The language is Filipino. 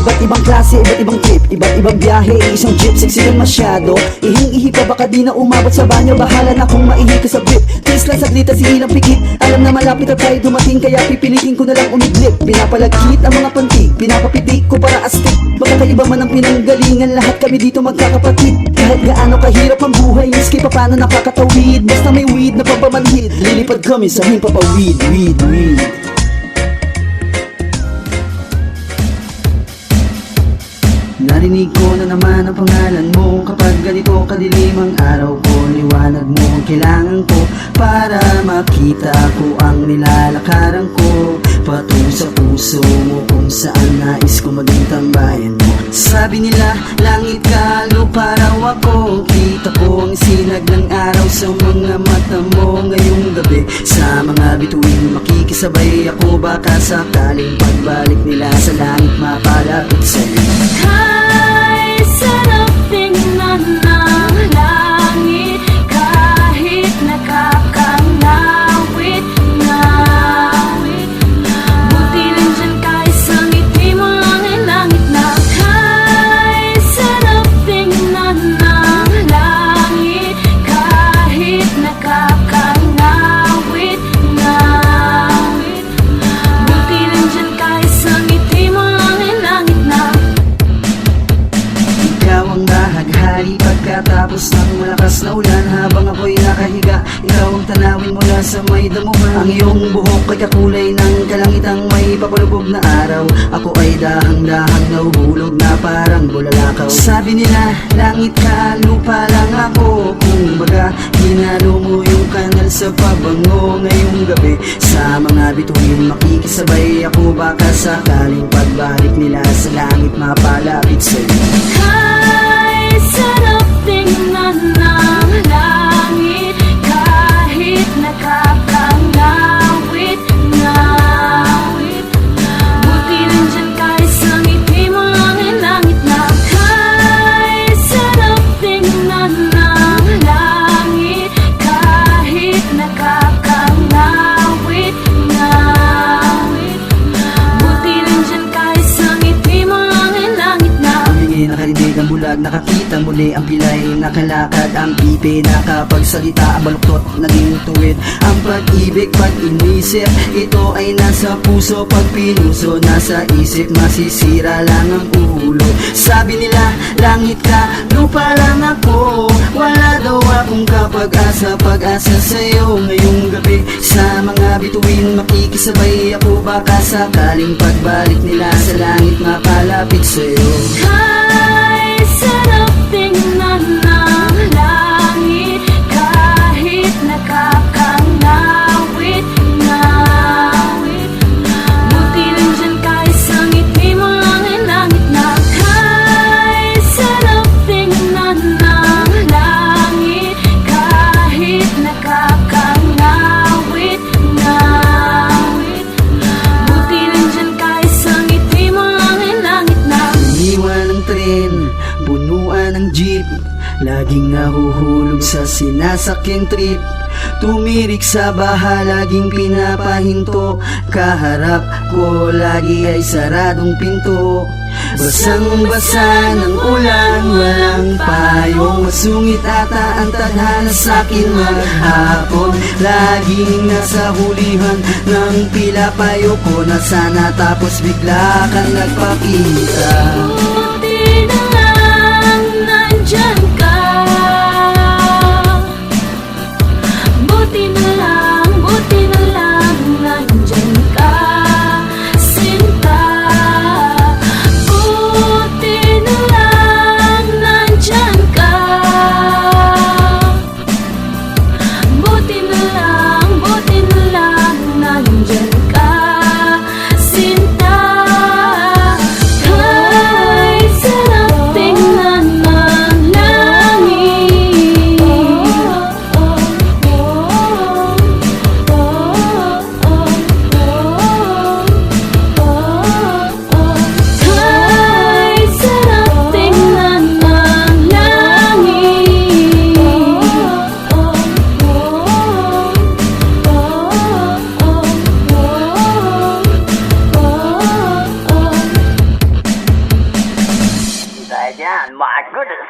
Iba't ibang klase, iba't ibang trip, iba't ibang biyahe, isang jeep, sexy ka masyado. Ihing-ihi pa baka di na umabot sa banyo. Bahala na kung maihi ka sa brief. Taste lang saglit at sihilang pikit. Alam na malapit na tayo dumating, kaya pipilitin ko na lang umidlip. Pinapalagkit ang mga pantig, pinapapitik ko para astig. Magkakaiba man ang pinanggalingan, lahat kami dito magkakapatid. Kahit gaano kahirap ang buhay, miski pa paano nakakatawid. Basta may weed na papamanhid, lilipad kami sa himpapawid, weed. Narinig ko na naman ang pangalan mo. Kapag ganito kadilim ang araw ko, liwanag mo ang kailangan ko para makita ko ang nilalakaran ko patungo sa puso mo, kung saan nais ko maging tambayan mo. Sabi nila, langit ka, lupa raw ako. Kita ko ang sinag ng araw sa mga mata mo ngayong gabi. Sa mga bituin makikisabay ako, baka sakaling pagbalik nila sa langit mapalapit sa'yo. Ay, sarap tingnan ng langit kahit nakakangawit na. Buti nandyan kahit sa ngiti mo lang ay langit na. Ay, sarap tingnan ng langit kahit nakakangawit na. Buti nandyan kahit sa ngiti mo lang ay langit na. Ikaw ang bahaghari pagkatapos ng malakas na ulan. Habang ako'y nakahiga, ikaw ang tanawin mula sa may damuhan. Ang iyong buhok ay kakulay ng kalangitang may papalubog na araw. Ako ay dahang-dahang nahuhulog na parang bulalakaw. Sabi nila, langit ka, lupa lang ako. Kung baga, hinalo mo yung kanal sa pabango ngayong gabi. Sa mga bituin makikisabay ako, baka sakaling pagbalik nila sa langit mapalapit sa'yo. Ay, sarap tingnan ng langit kahit nakakangawit na. Buti nandyan kahit sa ngiti mo lang ay langit na. Ay, sarap tingnan ng langit kahit nakakangawit na. Buti nandyan kahit sa ngiti mo lang ay langit na. Humingi nakarinig ang bulag, nakakita muli ang pilay, nakalakad ang pipi, nakapagsalita ang baluktot, naging tuwid ang pag-ibig, pag-inisip. Ito ay nasa puso, pag pinuso, nasa isip, masisira lang ang ulo. Sabi nila, langit ka, lupa lang ako. Wala daw akong kapag-asa, pag-asa sa'yo ngayong gabi. Sa mga bituin makikisabay ako, baka sakaling pagbalik nila sa langit mapalapit sa'yo. Ay, sarap tingnan ng langit kahit nakakangawit na. Buti nandyan kahit sa ngiti mo lang ay langit na. Ay, sarap tingnan ng langit kahit nakakangawit na. Buti nandyan kahit sa ngiti mo lang ay langit na. Iwan ng tren, punuan ng jeep, laging nahuhulog sa sinasakyang trip. Tumirik sa baha, laging pinapahinto. Kaharap ko, lagi ay saradong pinto. Basang-basa ng ulan, walang payong. Masungit ata ang tadhana sa'kin maghapon. Laging nasa hulihan ng pila, payo ko na sana, tapos bigla kang nagpakita. Buti na lang nandyan ka. Buti na lang nandyan ka, sinta. Buti na lang nandyan ka. Buti na lang nandyan ka, sinta. Ay, sarap tingnan ng langit tayo dyan. My goodness.